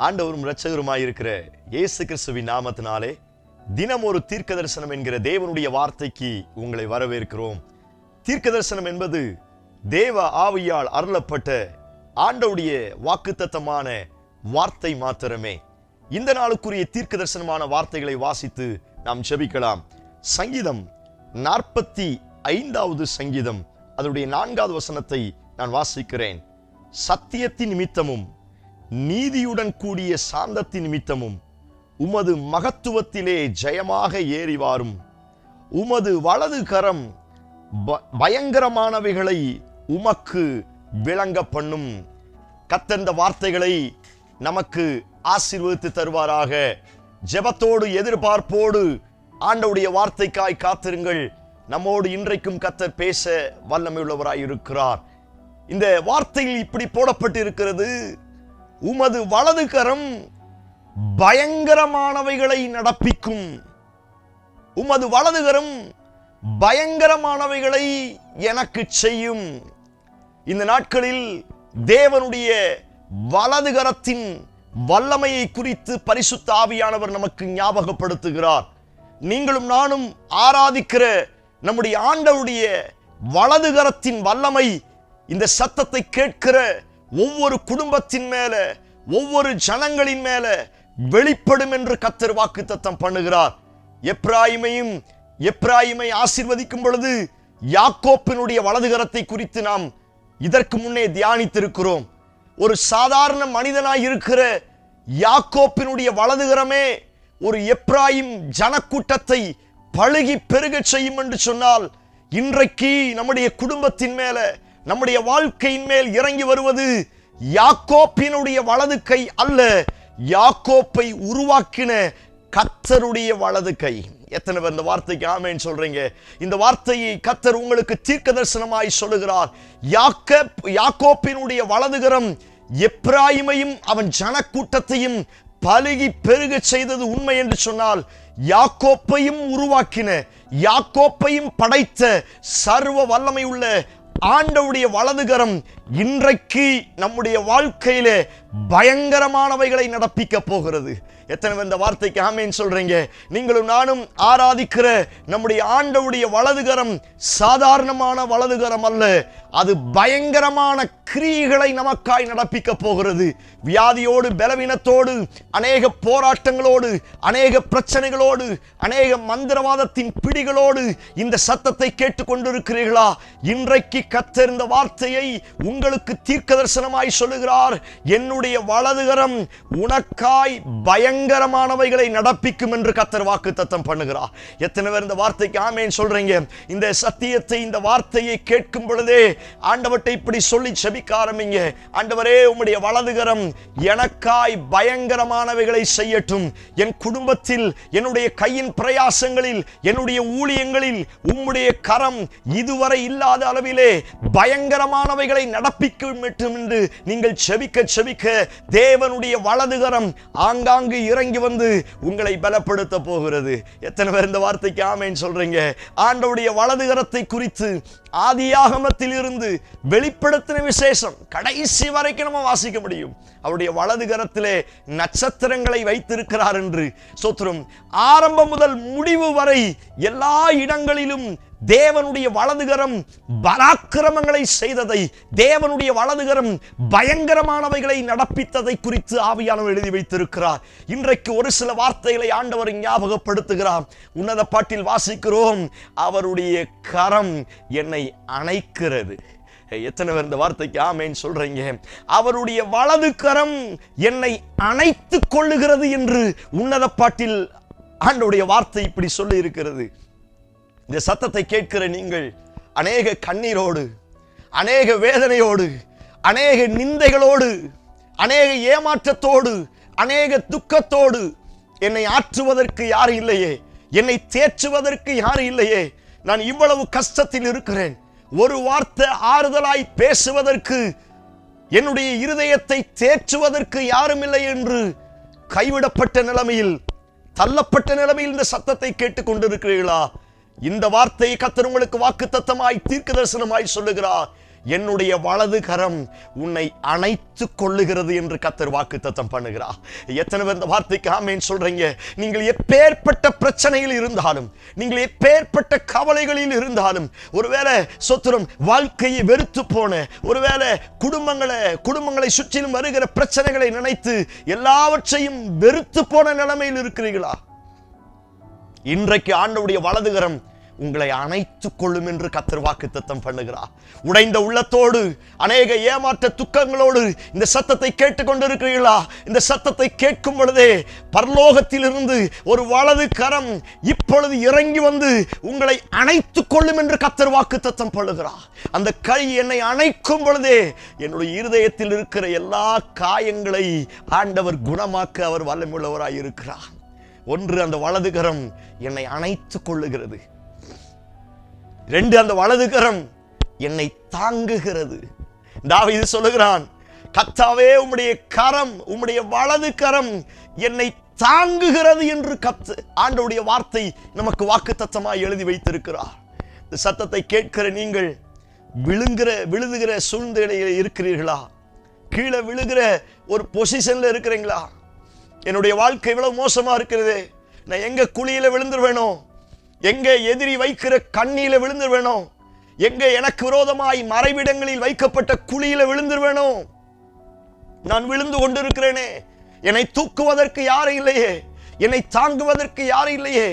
ஆண்டவரும் இரட்சகருமாயிருக்கிற இயேசு கிறிஸ்துவின் நாமத்தினாலே தினம் ஒரு தீர்க்க தரிசனம் என்கிற தேவனுடைய வார்த்தைக்கு உங்களை வரவேற்கிறோம். தீர்க்க தரிசனம் என்பது தேவ ஆவியால் அருளப்பட்ட ஆண்டவருடைய வாக்குத்தத்தமான வார்த்தை மாத்திரமே. இந்த நாளுக்குரிய தீர்க்க தரிசனமான வார்த்தைகளை வாசித்து நாம் ஜெபிக்கலாம். சங்கீதம் 45வது சங்கீதம் அதனுடைய 4வது வசனத்தை நான் வாசிக்கிறேன். சத்தியத்தின் நிமித்தமும் நீதியுடன் கூடிய சாந்தத்தின் நிமித்தமும் உமது மகத்துவத்திலே ஜெயமாக ஏறி வாரும். உமது வலது கரம் பயங்கரமானவைகளை உமக்கு விளங்க பண்ணும். கர்த்தர் இந்த வார்த்தைகளை நமக்கு ஆசீர்வதித்து தருவாராக. ஜெபத்தோடு எதிர்பார்ப்போடு ஆண்டவருடைய வார்த்தைக்காய் காத்திருங்கள். நம்மோடு இன்றைக்கும் கர்த்தர் பேச வல்லமையுள்ளவராய் இருக்கிறார். இந்த வார்த்தையில் இப்படி போடப்பட்டு இருக்கிறது, உமது வலது கரம் பயங்கரமானவைகளை நடப்பிக்கும். உமது வலது கரம் பயங்கரமானவைகளை எனக்கு செய்யும். இந்த நாட்களில் தேவனுடைய வலது கரத்தின் வல்லமையை குறித்து பரிசுத்த ஆவியானவர் நமக்கு ஞாபகப்படுத்துகிறார். நீங்களும் நானும் ஆராதிக்கிற நம்முடைய ஆண்டவருடைய வலது கரத்தின் வல்லமை இந்த சத்தத்தை கேட்கிற ஒவ்வொரு குடும்பத்தின் மேல, ஒவ்வொரு ஜனங்களின் மேல வெளிப்படும் என்று கர்த்தர் வாக்குத்தத்தம் பண்ணுகிறார். எப்பிராயிமை ஆசீர்வதிக்கும் பொழுது யாக்கோப்பினுடைய வலதுகரத்தை குறித்து நாம் இதற்கு முன்னே தியானித்திருக்கிறோம். ஒரு சாதாரண மனிதனாய் இருக்கிற யாக்கோப்பினுடைய வலதுகரமே ஒரு எப்பிராயிம் ஜனக்கூட்டத்தை பழுகி பெருக செய்யும் என்று சொன்னால், இன்றைக்கு நம்முடைய குடும்பத்தின் மேல, நம்முடைய வாழ்க்கையின் மேல் இறங்கி வருவது யாக்கோப்பினுடைய வலது கை அல்ல, யாக்கோப்பை உருவாக்கின கர்த்தருடைய வலது கை. எத்தனை பேர் இந்த வார்த்தைக்கு ஆமென் சொல்றீங்க? இந்த வார்த்தையை கர்த்தர் உங்களுக்கு தீர்க்க தரிசனமாய் சொல்லுகிறார். யாக்கோப்பினுடைய வலதுகரம் எப்பிராயிமையும் அவன் ஜனக்கூட்டத்தையும் பலுகி பெருக செய்தது உண்மை என்று சொன்னால், யாக்கோப்பையும் உருவாக்கின, யாக்கோப்பையும் படைத்த சர்வ வல்லமை உள்ள ஆண்டவருடைய வலதுகரம் இன்றைக்கு நம்முடைய வாழ்க்கையிலே பயங்கரமானவைகளை நடப்பிக்க போகிறது. எத்தனை பேர் இந்த வார்த்தைக்கு ஆமென் சொல்றீங்க? நீங்களும் நானும் ஆராதிக்கிற நம்முடைய ஆண்டவருடைய வலதுகரம் சாதாரணமான வலதுகரம் அல்ல, அது பயங்கரமான கிரியைகளை நமக்காய் நடப்பிக்க போகிறது. வியாதியோடு, பலவீனத்தோடு, அநேக போராட்டங்களோடு, அநேக பிரச்சனைகளோடு, அநேக மந்திரவாதத்தின் பிடிகளோடு இந்த சத்தத்தை கேட்டுக்கொண்டிருக்கிறீர்களா? இன்றைக்கு கர்த்தர் இந்த வார்த்தையை உங்களுக்கு தீர்க்க தரிசனமாய் சொல்லுகிறார். என்னுடைய வலதுகரம் உனக்காய் பயங்கரமானவைகளை நடப்பிக்கும் என்று கர்த்தர் வாக்குத்தத்தம் பண்ணுகிறார். எத்தனை பேர் இந்த வார்த்தைக்கு ஆமென் சொல்றீங்க? இந்த சத்தியத்தை, இந்த வார்த்தையை கேட்கும் பொழுதே ஆண்டவர்கிட்ட இப்படி சொல்லி ஜெபிக்க ஆரம்பிங்க. ஆண்டவரே, உம்முடைய வலதுகரம் எனக்காய் பயங்கரமானவைகளை செய்யட்டும். என் குடும்பத்தில், என்னுடைய கையின் பிரயாசங்களில், என்னுடைய ஊழியங்களில் உம்முடைய கரம் இதுவரை இல்லாத அளவிலே பயங்கரமானவைகளை நடப்பிக்கும் என்று நீங்கள் ஜெபிக்க தேவனுடைய வலதுகரம் ஆங்காங்கு இறங்கி வந்து உங்களை பலப்படுத்த போகிறது. எத்தனை பேர் இந்த வார்த்தைக்கு ஆமென் சொல்றீங்க? ஆண்டவருடைய வலதுகரத்தை குறித்து ஆதியாகமத்தில் இருந்து வெளிப்படுத்தின விசேஷம் கடைசி வரைக்கும் நம்ம வாசிக்க முடியும். அவருடைய வலதுகரத்திலே நட்சத்திரங்களை வைத்திருக்கிறார் என்று ஸ்தோத்திரம். ஆரம்பம் முதல் முடிவு வரை எல்லா இடங்களிலும் தேவனுடைய வலதுகரம் பராக்கிரமங்களை செய்ததை, தேவனுடைய வலதுகரம் பயங்கரமானவைகளை நடப்பித்ததை குறித்து ஆவியானவர் எழுதி வைத்திருக்கிறார். இன்றைக்கு ஒரு சில வார்த்தைகளை ஆண்டவர் ஞாபகப்படுத்துகிறார். உன்னத பாட்டில் வாசிக்கிறோம், அவருடைய கரம் என்னை அணைக்கிறது. எத்தனை பேர் இந்த வார்த்தைக்கு ஆமென் சொல்றீங்க? அவருடைய வலது கரம் என்னை அணைத்துக் கொள்ளுகிறது என்று உன்னத பாட்டில் ஆண்டவருடைய வார்த்தை இப்படி சொல்லி இருக்கிறது. இந்த சத்தத்தை கேட்கிற நீங்கள் அநேக கண்ணீரோடு, அநேக வேதனையோடு, அநேக நிந்தைகளோடு, அநேக ஏமாற்றத்தோடு, அநேக துக்கத்தோடு, என்னை ஆற்றுவதற்கு யாரு இல்லையே, என்னை தேற்றுவதற்கு யாரு இல்லையே, நான் இவ்வளவு கஷ்டத்தில் இருக்கிறேன், ஒரு வார்த்தை ஆறுதலாய் பேசுவதற்கு, என்னுடைய இருதயத்தை தேற்றுவதற்கு யாரும் இல்லை என்று கைவிடப்பட்ட நிலைமையில், தள்ளப்பட்ட நிலைமையில் இந்த சத்தத்தை கேட்டுக் கொண்டிருக்கிறீர்களா? இந்த வார்த்தையை கர்த்தர் உங்களுக்கு வாக்குத்தத்தமாய் தீர்க்க தரிசனமாய் சொல்லுகிறார். என்னுடைய வலது கரம் உன்னை அணைத்து கொள்ளுகிறது என்று கர்த்தர் வாக்குத்தத்தம் பண்ணுகிறார். எத்தனை பேர் இந்த வார்த்தைக்கு ஆமென் சொல்றீங்க? நீங்கள் எப்பேற்பட்ட பிரச்சனையில் இருந்தாலும், நீங்கள் எப்பேற்பட்ட கவலைகளில் இருந்தாலும், ஒருவேளை சொத்துரம் வாழ்க்கையை வெறுத்து போன, ஒருவேளை குடும்பங்களை சுற்றிலும் வருகிற பிரச்சனைகளை நினைத்து எல்லாவற்றையும் வெறுத்து போன நிலைமையில் இருக்கிறீர்களா? இன்றைக்கு ஆண்டவருடைய வலதுகரம் உங்களை அணைத்துக் கொள்ளும் என்று கர்த்தர் வாக்குத்தத்தம் பண்ணுகிறார். உடைந்த உள்ளத்தோடு, அநேக ஏமாற்ற துக்கங்களோடு இந்த சத்தத்தை கேட்டுக்கொண்டிருக்கிறீர்களா? இந்த சத்தத்தை கேட்கும் பொழுதே பரலோகத்திலிருந்து ஒரு வலது கரம் இப்பொழுது இறங்கி வந்து உங்களை அணைத்துக் கொள்ளும் என்று கர்த்தர் வாக்குத்தத்தம் பண்ணுகிறார். அந்த கை என்னை அணைக்கும் பொழுதே என்னுடைய இருதயத்தில் இருக்கிற எல்லா காயங்களை ஆண்டவர் குணமாக்க அவர் வல்லமையுள்ளவராய் இருக்கிறார். ஒன்று, அந்த வலது கரம் என்னை அணைத்துக் கொள்ளுகிறது. 2, அந்த வலது கரம் என்னை தாங்குகிறது. தாவீது சொல்லுகிறான், கர்த்தாவே உம்முடைய கரம், உம்முடைய வலது கரம் என்னை தாங்குகிறது என்று ஆண்டவருடைய வார்த்தை நமக்கு வாக்குத்தத்தமாய் எழுதி வைத்திருக்கிறார். இந்த சத்தத்தை கேட்கிற நீங்கள் விழுதுகிற சூழ்நிலையில் இருக்கிறீர்களா? கீழே விழுகிற ஒரு பொசிஷன்ல இருக்கிறீங்களா? என்னுடைய வாழ்க்கை இவ்வளவு மோசமா இருக்கிறது, நான் எங்க குழியில விழுந்துருவேனோ, எங்க எதிரி வைக்கிற கண்ணியில விழுந்துருவேனோ, எங்க எனக்கு விரோதமாய் மறைவிடங்களில் வைக்கப்பட்ட குழியில விழுந்துருவேனோ, நான் விழுந்து கொண்டிருக்கிறேனே, என்னை தூக்குவதற்கு யாரும் இல்லையே, என்னை தாங்குவதற்கு யாரும் இல்லையே.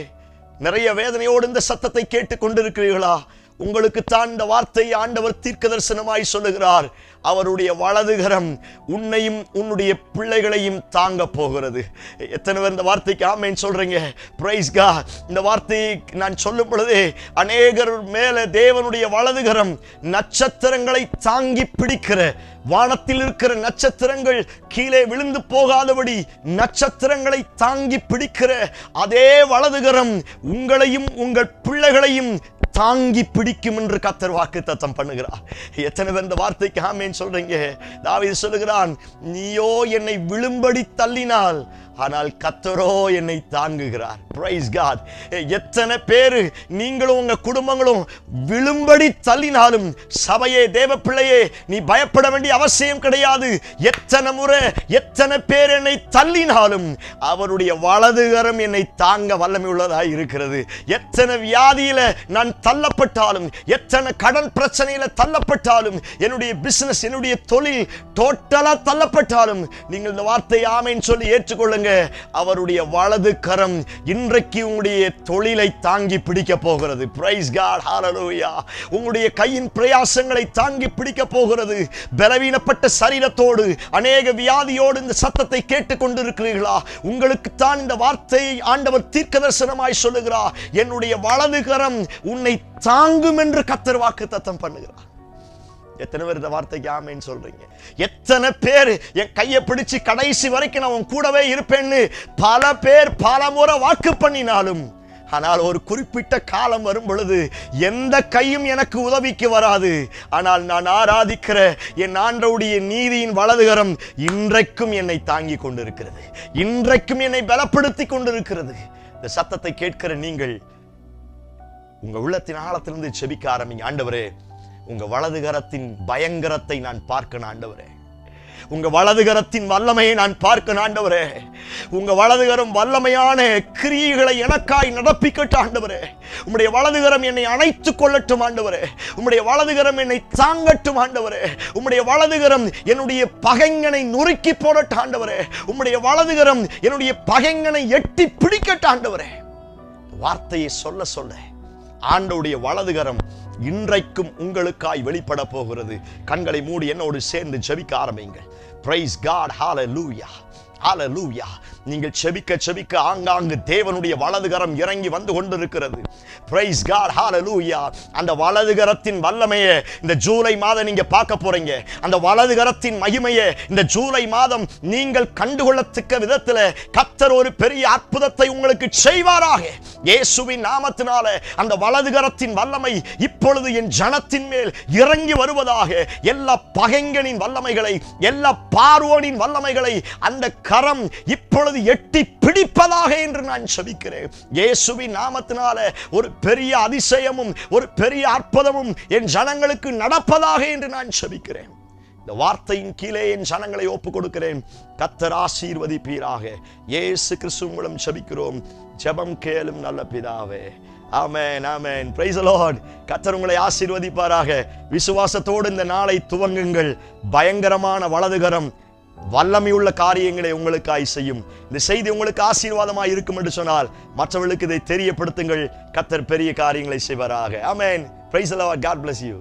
நிறைய வேதனையோடு இந்த சத்தத்தை கேட்டுக் கொண்டிருக்கிறீர்களா? உங்களுக்கு தான் இந்த வார்த்தை ஆண்டவர் தீர்க்கதரிசனமாய் சொல்லுகிறார். அவருடைய வலதுகரம் உன்னையும் உன்னுடைய பிள்ளைகளையும் தாங்க போகிறது. எத்தனை பேர் இந்த வார்த்தைக்கு ஆமென் சொல்றீங்க? Praise God. இந்த வார்த்தையை நான் சொல்லும் பொழுதே அநேகர் மேல தேவனுடைய வலதுகரம் நட்சத்திரங்களை தாங்கி பிடிக்கிற, வானத்தில் இருக்கிற நட்சத்திரங்கள் கீழே விழுந்து போகாதபடி நட்சத்திரங்களை தாங்கி பிடிக்கிற அதே வலதுகரம் உங்களையும் உங்கள் பிள்ளைகளையும் தாங்கி பிடிக்கும் என்று கர்த்தர் வாக்குத்தத்தம் பண்ணுகிறார். எத்தனை பேர் இந்த வார்த்தைக்கு ஆமென் சொல்றீங்க? தாவீது சொல்லுகிறான், நீயோ என்னை விழும்படி தள்ளினால், ஆனால் கர்த்தரோ என்னை தாங்குகிறார். Praise God. எத்தனை பேரு நீங்களும் உங்க குடும்பங்களும் விழும்படி தள்ளினாலும், சபையே, தேவ பிள்ளையே, நீ பயப்பட வேண்டிய அவசியம் கிடையாது. எத்தனை முறை எத்தனை பேர் என்னை தள்ளினாலும் அவருடைய வலதுகரம் என்னை தாங்க வல்லமை உள்ளதாய் இருக்கிறது. எத்தனை வியாதியில நான் தள்ளப்பட்டாலும், எத்தனை கடன் பிரச்சனையில தள்ளப்பட்டாலும், என்னுடைய பிசினஸ், என்னுடைய தொழில் டோட்டலா தள்ளப்பட்டாலும், நீங்கள் இந்த வார்த்தையை ஆமென் சொல்லி ஏற்றுக்கொள்ளுங்க. அவருடைய வலது கரம் இன்றைக்கு உங்களுடைய தொழிலை தாங்கி பிடிக்க போகிறது. Praise God. ஹalleluya. உங்களுடைய கையின் பிரயாசங்களை தாங்கி பிடிக்க போகிறது. பலவீனப்பட்ட சரீரத்தோடு, அநேக வியாதியோடு இந்த சத்தத்தை கேட்டுக் கொண்டிருக்கிறீர்களா? உங்களுக்கு தான் இந்த வார்த்தையை ஆண்டவர் தீர்க்கதரிசனமாய் சொல்லுகிறார். என்னுடைய வலது கரம் உன்னை தாங்கும் என்று கர்த்தர் வாக்குத்தத்தம் பண்ணுகிறார். எத்தனை பேர் இந்த வார்த்தைக்கு ஆமென் சொல்றீங்க? எத்தனை பேர் என் கையை பிடிச்சு கடைசி வரைக்கும் நான் உன் கூடவே இருப்பேன்னு பல பேர் பல முறை வாக்கு பண்ணினாலும், ஆனால் ஒரு குறிப்பிட்ட காலம் வரும் பொழுது எந்த கையும் எனக்கு உதவிக்கு வராது. ஆனால் நான் ஆராதிக்கிற என் ஆண்டவருடைய நீதியின் வலதுகரம் இன்றைக்கும் என்னை தாங்கி கொண்டிருக்கிறது, இன்றைக்கும் என்னை பலப்படுத்தி கொண்டிருக்கிறது. இந்த சத்தத்தை கேட்கிற நீங்கள் உங்க உள்ளத்தின் ஆழத்திலிருந்து செபிக்க ஆரம்பிங்க. ஆண்டவரே, உங்க வலதுகரத்தின் பயங்கரத்தை நான் பார்க்கணும் ஆண்டவரே. உங்க வலதுகரத்தின் வல்லமையை நான் பார்க்கணும் ஆண்டவரே. உங்க வலதுகரம் வல்லமையான கிரியைகளை எனக்காய் நடப்பிக்கட்டும் ஆண்டவரே. உம்முடைய வலதுகரம் என்னை அணைத்துக் கொள்ளட்டும் ஆண்டவரே. உம்முடைய வலதுகரம் என்னை தாங்கட்டும் ஆண்டவரே. உம்முடைய வலதுகரம் என்னுடைய பகைஞனை நொறுக்கி போடட்டும் ஆண்டவரே. உம்முடைய வலதுகரம் என்னுடைய பகைஞனை எட்டி பிடிக்கட்டும் ஆண்டவரே. வார்த்தையை சொல்ல சொல்ல ஆண்டவருடைய வலதுகரம் இன்றைக்கும் உங்களுக்காய் வெளிப்பட போகிறது. கண்களை மூடி என்னோடு சேர்ந்து ஜெபிக்க ஆரம்பிங்கள். Price God. ஹalleluya. ஹalleluya. நீங்கள் செபிக்க செபிக்க ஆங்காங்கு தேவனுடைய வலதுகரம் இறங்கி வந்து கொண்டிருக்கிறது. Praise God. ஹalleluya. அந்த வலதுகரத்தின் வல்லமையை இந்த ஜூலை மாதம் நீங்க பார்க்க போறீங்க. அந்த வலதுகரத்தின் மகிமையை இந்த ஜூலை மாதம் நீங்கள் கண்டுகொள்ளத்தக்க விதத்தில் கர்த்தர் ஒரு பெரிய அற்புதத்தை உங்களுக்கு செய்வாராக. இயேசுவின் நாமத்தினால அந்த வலதுகரத்தின் வல்லமை இப்பொழுது என் ஜனத்தின் மேல் இறங்கி வருவதாக. எல்லா பகைஞனின் வல்லமைகளை, எல்லா பார்வோனின் வல்லமைகளை அந்த கரம் இப்பொழுது எட்டி பிடிப்பதாக என்று நான் ஜெபிக்கிறேன். இயேசுவின் நாமத்தினால ஒரு பெரிய அதிசயமும் ஒரு பெரிய அற்புதமும் என் ஜனங்களுக்கு நடப்பதாக என்று நான் ஜெபிக்கிறேன். இந்த வார்த்தையின் கீழே என் ஜனங்களை ஒப்புக் கொடுக்கிறேன். கர்த்தர் ஆசீர்வதிப்பீராக. இயேசு கிறிஸ்து மூலம் ஜெபிக்கிறோம். ஜெபம் கேளும் நல்ல பிதாவே. Amen, amen. Praise the Lord. கர்த்தர் உங்களை ஆசீர்வதிப்பாராக. விசுவாசத்தோடு இந்த நாளை துவங்குங்கள். பயங்கரமான வலதுகரம் வல்லமையுள்ள காரியங்களை உங்களுக்காய் செய்யும். இந்த செய்தி உங்களுக்கு ஆசீர்வாதமாய் இருக்கும் என்று சொன்னால் மற்றவர்களுக்கு இதை தெரியப்படுத்துங்கள். கர்த்தர் பெரிய காரியங்களை செய்வாராக. Amen. Praise the Lord. God bless you.